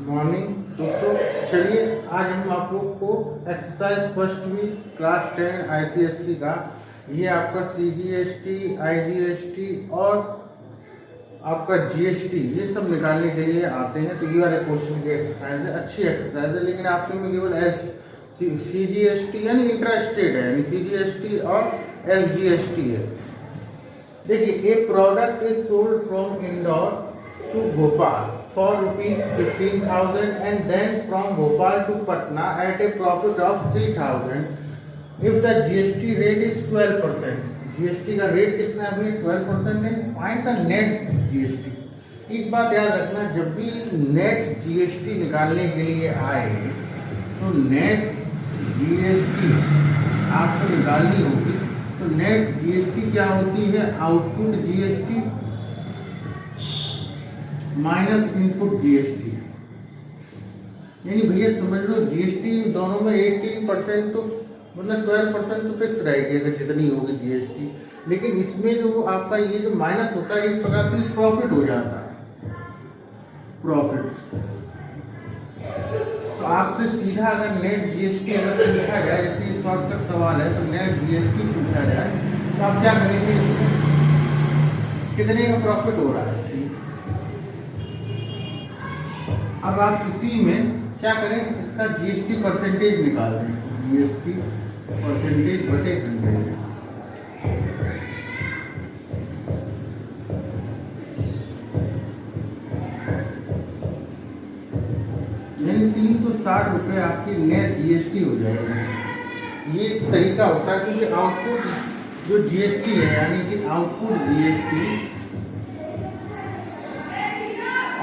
Morning दोस्तों, चलिए आज हम आप लोग को exercise first week class 10 ICSC का ये आपका सीजीएसटी, आईजीएसटी और आपका जीएसटी ये सब निकालने के लिए आते हैं। तो ये वाले क्वेश्चन की एक्सरसाइज है, अच्छी एक्सरसाइज है, लेकिन आपके में केवल सीजीएसटी यानी इंट्रा स्टेट है, यानी सीजीएसटी और एसजीएसटी है। देखिए, a product is sold from Indore to Bhopal for ₹15,000 and then from Bhopal to Patna at a profit of 3,000 if the GST rate is 12%। GST का रेट कितना है भाई? 12% है। Find the net GST। एक बात याद रखना, जब भी नेट GST निकालने के लिए आए तो नेट GST आपको निकालनी होगी। तो नेट GST क्या होती है? Output GST minus input GST. यानी भैया समझ लो, जीएसटी दोनों में 18% तो मतलब 12% तो फिक्स रहेगी अगर जितनी होगी जीएसटी, लेकिन इसमें जो आपका ये जो माइनस होता है एक प्रकार से प्रॉफिट हो जाता है। प्रॉफिट तो आपसे सीधा अगर नेट जीएसटी अगर पूछा जाए, जैसे ये शॉर्टकट सवाल है, तो नेट जीएसटी पूछा जाए तो आप क्या करेंगे? कितने का प्रॉफिट हो रहा है? अब आप इसी में क्या करें, इसका जीएसटी परसेंटेज निकाल दें। जीएसटी परसेंटेज बटे 100, यानी 360 रुपये आपकी नेट जीएसटी हो जाएगी। ये एक तरीका होता है, क्योंकि आउटपुट जो जीएसटी है यानी कि आउटपुट जीएसटी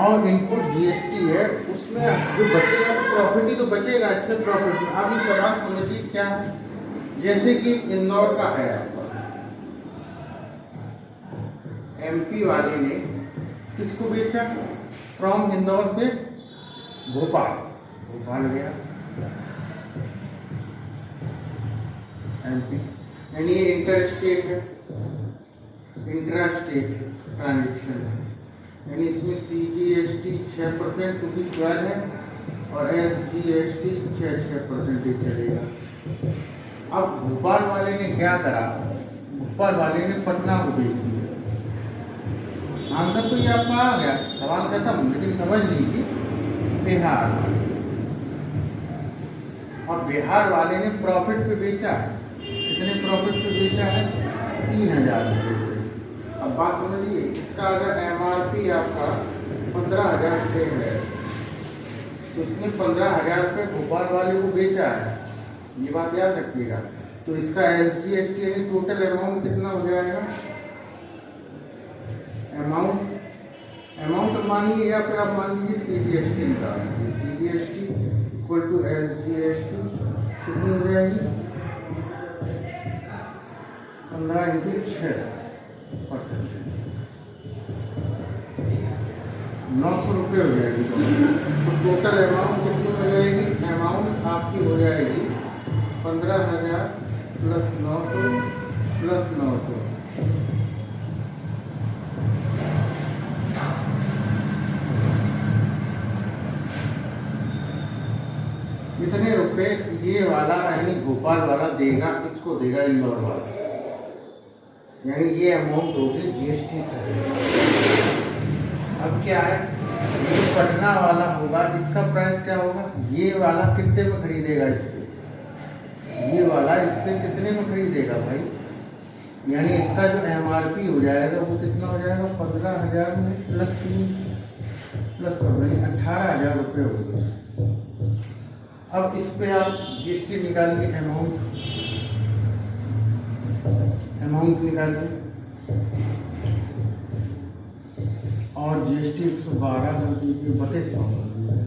और इनपुट जीएसटी है, उसमें जो बचेगा तो प्रॉफिट ही तो बचेगा। इसमें प्रॉफिट में आप ये सवाल समझिए क्या है। जैसे कि इंदौर का है आपका, एमपी वाले ने किसको बेचा? फ्रॉम इंदौर से भोपाल, भोपाल गया एमपी, यानी ये इंटर स्टेट है, इंट्रा स्टेट है, ट्रांजेक्शन है। यानी इसमें सीजीएसटी 6% क्योंकि 12 है और एसजीएसटी 6% चलेगा। अब भोपाल वाले ने क्या करा? भोपाल वाले ने पटना को बेच दिया। आंसर तो ये आपका आ गया, सवाल खत्म। लेकिन समझ लीजिए, बिहार और बिहार वाले ने प्रॉफिट पे बेचा है। कितने प्रॉफिट पे बेचा है? 3,000 रुपये। अब बात समझिए, इसका अगर एमआरपी आपका 15,000 रुपये है तो इसने 15,000 रुपये भोपाल वाले को बेचा है, ये बात याद रखिएगा। तो इसका एसजीएसटी यानी टोटल अमाउंट कितना हो जाएगा? अमाउंट मानिए या फिर आप मान लीजिए सीजीएसटी निकाल लीजिए। सीजीएसटी इक्वल टू एसजीएसटी कितनी हो जाएगी? 15 × 6 900 रुपये हो जाएगी। तो टोटल अमाउंट कितनी हो जाएगी? अमाउंट आपकी हो जाएगी 15,000 प्लस 900 प्लस 900। इतने रुपए ये वाला यानी भोपाल वाला देगा, इसको देगा इंदौर वाला, यानी ये अमाउंट होगी जीएसटी से। अब क्या है, ये पटना वाला होगा, इसका प्राइस क्या होगा? ये वाला कितने में खरीदेगा इससे? ये वाला इससे कितने में खरीदेगा भाई? यानी इसका जो एमआरपी हो जाएगा वो कितना हो जाएगा? 15,000 में प्लस 3 प्लस कर देंगे 18,000 रुपये होगा। अब इस पे आप जीएसटी निकालिए, अमाउंट निकालिए और जीएसटी 112 कर दीजिए बटे 100 कर दीजिए।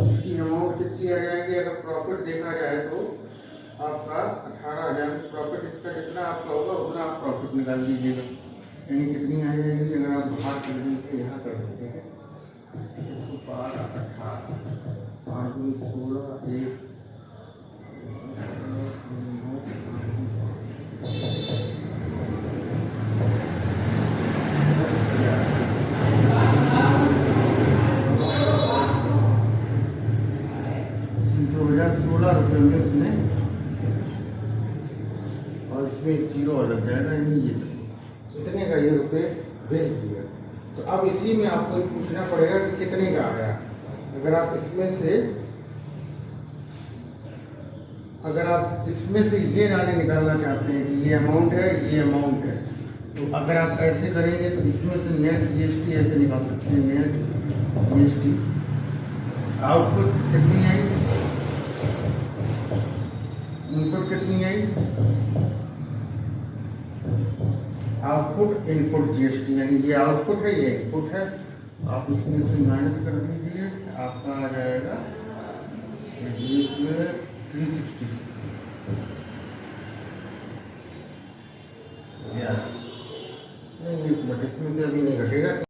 इसकी अमाउंट कितनी आ जाएगी? अगर प्रॉफिट देखा जाए तो आपका 18,000 प्रॉफिट, इसका जितना आपका होगा उतना आप प्रॉफिट निकाल दीजिएगा। यानी कितनी आ जाएगी? अगर आप बाहर कर दीजिए, यहाँ कर देते हैं 112 18 8 2 16 1 9 इसमें एक जीरो और लग जाएगा, यानी ये इतने का ये रुपये भेज दिया। तो अब इसी में आपको पूछना पड़ेगा कि कितने का आया। अगर आप इसमें से ये नारे निकालना चाहते हैं कि ये अमाउंट है, ये अमाउंट है, तो अगर आप ऐसे करेंगे तो इसमें से नेट जीएसटी ऐसे निकाल सकते हैं। नेट जीएसटी आउटपुट कितनी आई, इनपुट कितनी आई, आउटपुट इनपुट जीएसटी, यानी ये आउटपुट है, ये इनपुट है। आप इसमें से माइनस कर दीजिए, आपका आ जाएगा इसमें 360। नहीं, बट इसमें से अभी नहीं घटेगा।